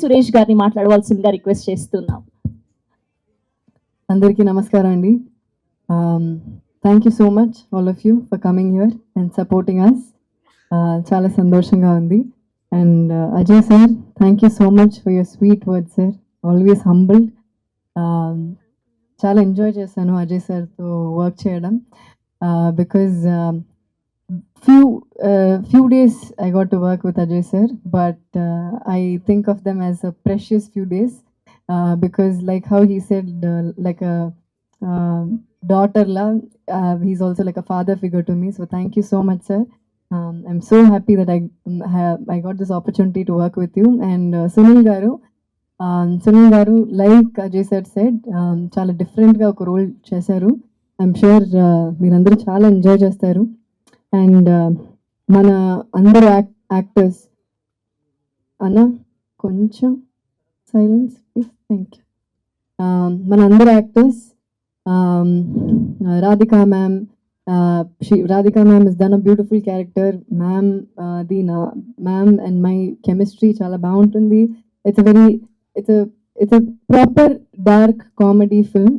సురేష్ గారిని మాట్లాడవలసిందిగా రిక్వెస్ట్ చేస్తున్నాం. అందరికీ నమస్కారం అండి. Thank you so much all of you for coming here and supporting us. చాలా సంతోషంగా ఉంది. And Ajay sir, thank you so much for your sweet words sir, always humbled. చాలా ఎంజాయ్ చేశాను అజయ్ సార్తో వర్క్ చేయడం, because few days I got to work with Ajay sir, but I think of them as a precious few days, because like how he said, like a daughter la, he's also like a father figure to me. So thank you so much sir. I'm so happy that I got this opportunity to work with you. And Sunil garu, like Ajay sir said, చాలా different గా ఒక role చేశారు. I'm sure మీరందరూ చాలా enjoy చేస్తారు. And మన అందరు actors అన్న కొంచెం సైలెన్స్ ప్లీజ్, థ్యాంక్ యూ. మన అందరు actors, Radhika ma'am, Radhika ma'am is done a beautiful character. Ma'am ma'am and my chemistry చాలా బాగుంటుంది. It's a proper dark comedy film.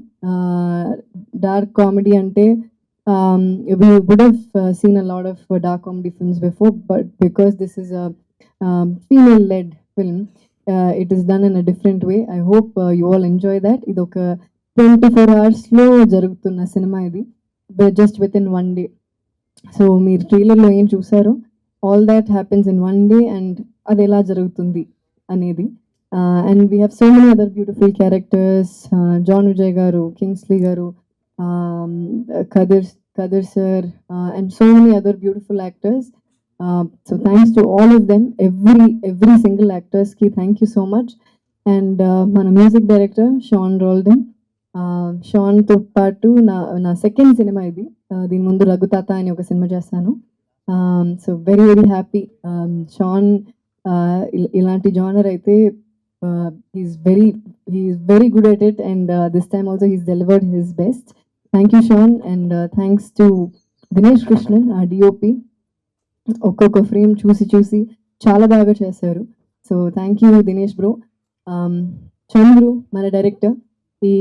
Dark comedy అంటే we would have seen a lot of dark comedy films before, but because this is a female-led film, it is done in a different way. I hope you all enjoy that. Idoka 24 hours lo jarugtunna cinema idi, but just within one day. So meer trailer lo em chusaro, all that happens in one day, and adi ela jarugutundi anedi. And we have so many other beautiful characters, John Vijay garu, Kingsley garu, Kadir sir, and so many other beautiful actors. So thanks to all of them, every single actors ki thank you so much. And mana music director Sean Roldan, Sean తో పాటు నా second cinema ఇది. దీని ముందు రఘుతాత అని ఒక సినిమా చేస్తాను. So very very happy. Shaan ఇలాంటి జానర్ అయితే he's very good at it, and this time also he's delivered his best. Thank you Sean, and thanks to Dinesh Krishnan, our DOP. ఒక్కొక్క ఫ్రేమ్ చూసి చాలా బాగా చేశారు. So thank you Dinesh bro. Chandru మన director, ఈ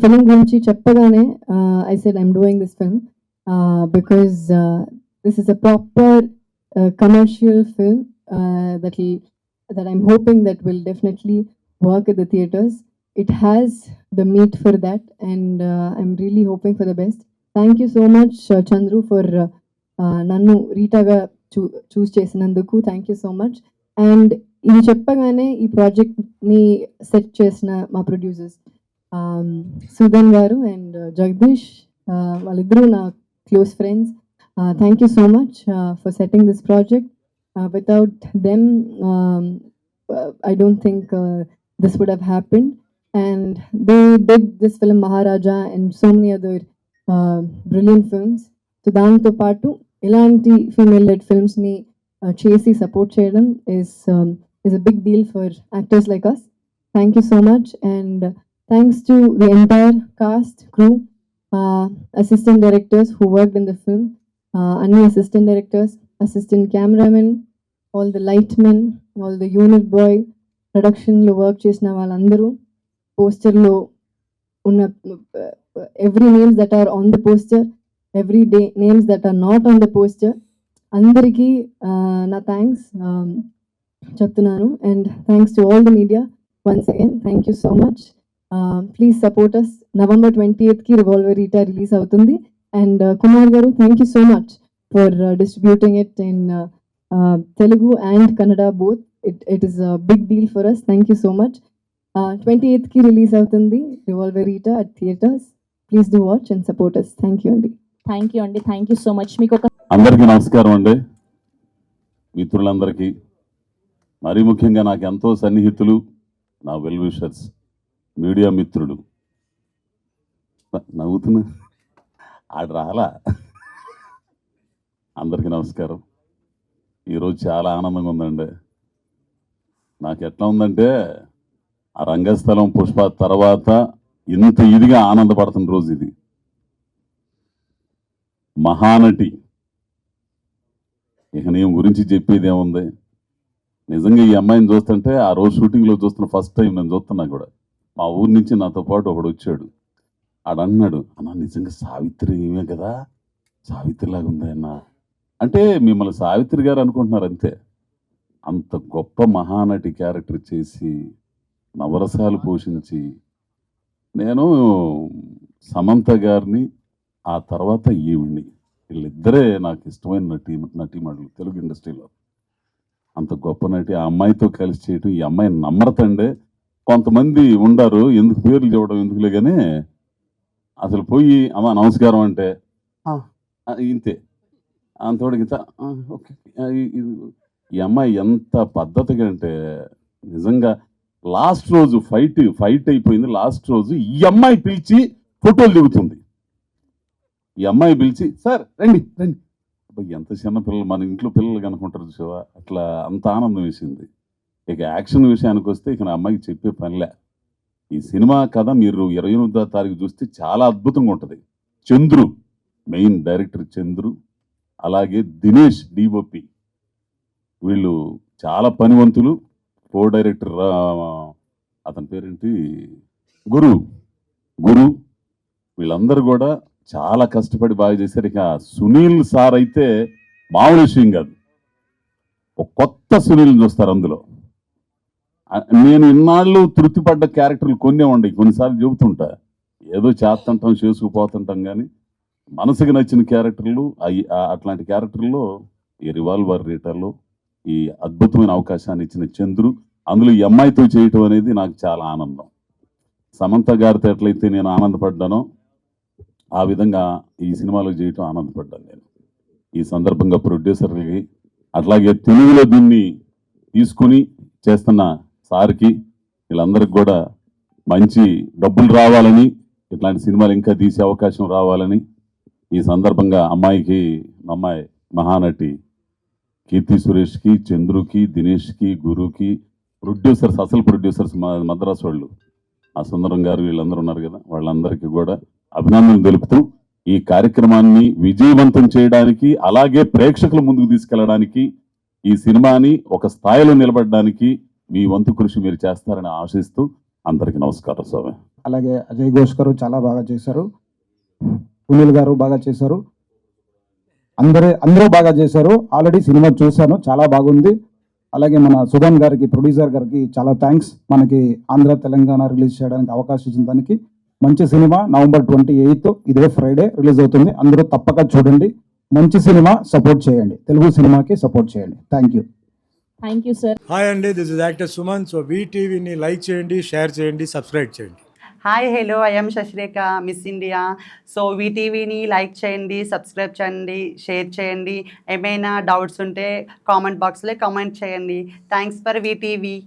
film గురించి చెప్పగానే I said I'm doing this film because this is a proper commercial film that I'm hoping that will definitely work at the theaters. It has the meat for that, and I'm really hoping for the best. Thank you so much Chandru for nannu Rita ga choose chesinanduku. Thank you so much. And ఇది చెప్పగానే ఈ project ని set చేసిన మా producers Sudhan గారు and Jagadish, వాళ్ళిద్దరూ నా close friends. Thank you so much for setting this project. Without them, I don't think this would have happened. And they did this film Maharaja and so many other brilliant films. So danto paatu ilanti female-led films ni chesi support cheyadam is a big deal for actors like us. Thank you so much, and thanks to the entire cast, crew, assistant directors who worked in the film, any assistant directors, assistant cameramen, all the lightmen, all the unit boy, production lo work chesina valandaru, poster lo unna every names that are on the poster, every day names that are not on the poster, andariki na thanks cheptunanu. And thanks to all the media once again, thank you so much. Please support us. November 20th ki Revolver Rita release avutundi, and Kumar garu, thank you so much for distributing it in Telugu and Kannada both. It is a big deal for us. Thank you so much. 28th ki release avutundi Revolver Rita at theaters. Please do watch and support us. Thank you andi. Thank you అండి, thank you so much. మీకు ఒక అందరికీ నమస్కారం అండి. మిత్రులందరికీ, మరీ ముఖ్యంగా నాకు ఎంతో సన్నిహితులు, నా వెల్ విషర్స్, మీడియా మిత్రులు. నవ్వుతున్నా ఆడ రాలా. అందరికీ నమస్కారం. ఈరోజు చాలా ఆనందంగా ఉందండి. నాకు ఎట్లా ఉందంటే, ఆ రంగస్థలం పుష్ప తర్వాత ఇంత ఇదిగా ఆనందపడుతున్న రోజు ఇది. మహానటి, ఇక నేను గురించి చెప్పేది ఏముంది, నిజంగా ఈ అమ్మాయిని చూస్తుంటే ఆ రోజు షూటింగ్లో చూస్తున్న ఫస్ట్ టైం నేను చూస్తున్నా కూడా. మా ఊరి నుంచి నాతో పాటు ఒకడు వచ్చాడు. ఆడు అన్నాడు, అన్న నిజంగా సావిత్రి ఏమే కదా, సావిత్రిలాగా ఉంది అన్న అంటే మిమ్మల్ని సావిత్రి గారు అనుకుంటున్నారు అంతే. అంత గొప్ప మహానటి క్యారెక్టర్ చేసి నవరసాలు పోషించి నేను సమంత గారిని ఆ తర్వాత ఈవిడ్ని వీళ్ళిద్దరే నాకు ఇష్టమైన నటీమణులు తెలుగు ఇండస్ట్రీలో. అంత గొప్ప నటి ఆ అమ్మాయితో కలిసి చేయటం, ఈ అమ్మాయి నమ్రత అండే. కొంతమంది ఉండారు ఎందుకు పేర్లు చెప్పడం ఎందుకులే కానీ అసలు పోయి అమ్మ నమస్కారం అంటే ఇంతే అంతోడికి ఓకే. ఈ అమ్మాయి ఎంత పద్ధతిగా అంటే నిజంగా లాస్ట్ రోజు ఫైట్ అయిపోయింది. లాస్ట్ రోజు ఈ అమ్మాయి పిలిచి ఫోటోలు దిగుతుంది. ఈ అమ్మాయి పిలిచి సార్ రండి రండి, ఎంత చిన్న పిల్లలు మన ఇంట్లో పిల్లలు కనుకుంటారు చూసావా, అట్లా అంత ఆనందం వేసింది. ఇక యాక్షన్ విషయానికి వస్తే ఇక నా అమ్మాయికి చెప్పే పనిలే. ఈ సినిమా కథ మీరు 28వ తారీఖు చూస్తే చాలా అద్భుతంగా ఉంటుంది. చంద్రు మెయిన్ డైరెక్టర్ చంద్రు, అలాగే దినేష్ డిఓపి, వీళ్ళు చాలా పనివంతులు. కో డైరెక్టర్ అతని పేరేంటి గురు, వీళ్ళందరూ కూడా చాలా కష్టపడి బాగా చేశారు. ఇక సునీల్ సార్ అయితే మామూలు విషయం కాదు, ఒక కొత్త సునీల్ని చూస్తారు అందులో. నేను ఇన్నాళ్ళు తృప్తిపడ్డ క్యారెక్టర్లు కొన్నే ఉండే, కొన్నిసార్లు చెబుతుంటా ఏదో చేస్తుంటాం చేసుకుపోతుంటాం, కానీ మనసుకి నచ్చిన క్యారెక్టర్లు అట్లాంటి క్యారెక్టర్లో ఈ రివాల్వర్ రీటర్లో ఈ అద్భుతమైన అవకాశాన్ని ఇచ్చిన చంద్రు, అందులో ఈ అమ్మాయితో చేయటం అనేది నాకు చాలా ఆనందం. సమంత గారితో ఎట్లయితే నేను ఆనందపడ్డానో ఆ విధంగా ఈ సినిమాలో చేయటం ఆనందపడ్డాను నేను. ఈ సందర్భంగా ప్రొడ్యూసర్లకి, అట్లాగే తెలుగులో దీన్ని తీసుకుని చేస్తున్న సార్కి, వీళ్ళందరికి కూడా మంచి డబ్బులు రావాలని, ఇట్లాంటి సినిమాలు ఇంకా తీసే అవకాశం రావాలని ఈ సందర్భంగా అమ్మాయి మహానటి కీర్తి సురేష్కి, చంద్రుకి, దినేష్కి, గురుకి, ప్రొడ్యూసర్స్, అసలు ప్రొడ్యూసర్స్ మద్రాసు వాళ్ళు ఆ సుందరం గారు వీళ్ళందరూ ఉన్నారు కదా, వాళ్ళందరికీ కూడా అభినందనలు తెలుపుతూ ఈ కార్యక్రమాన్ని విజయవంతం చేయడానికి, అలాగే ప్రేక్షకుల ముందుకు తీసుకెళ్ళడానికి, ఈ సినిమాని ఒక స్థాయిలో నిలబడడానికి మీ వంతు కృషి మీరు చేస్తారని ఆశిస్తూ అందరికీ నమస్కారం. స్వామి. అలాగే అజయ్ ఘోష్ గారు చాలా బాగా చేశారు, సునీల్ గారు బాగా చేశారు, అందరూ బాగా చేశారు. ఆల్రెడీ సినిమా చూశాను, చాలా బాగుంది. అలాగే మన సుధన్ గారికి, ప్రొడ్యూసర్ గారికి చాలా థ్యాంక్స్. మనకి ఆంధ్ర తెలంగాణ రిలీజ్ చేయడానికి అవకాశం ఇచ్చిన దానికి. మంచి సినిమా November 28 ఇదే ఫ్రైడే రిలీజ్ అవుతుంది. అందరూ తప్పక చూడండి. మంచి సినిమా సపోర్ట్ చేయండి, తెలుగు సినిమాకి సపోర్ట్ చేయండి. Thank you sir. హాయ్ అండి, this is actor Suman. So వీటీవీని లైక్ చేయండి, షేర్ చేయండి, సబ్స్క్రైబ్ చేయండి. Hi hello, I am Shashirekha, miss India. So వీటీవీని లైక్ చేయండి, సబ్స్క్రైబ్ చేయండి, షేర్ చేయండి. ఏమైనా డౌట్స్ ఉంటే కామెంట్ బాక్స్లో కామెంట్ చేయండి. Thanks for VTV.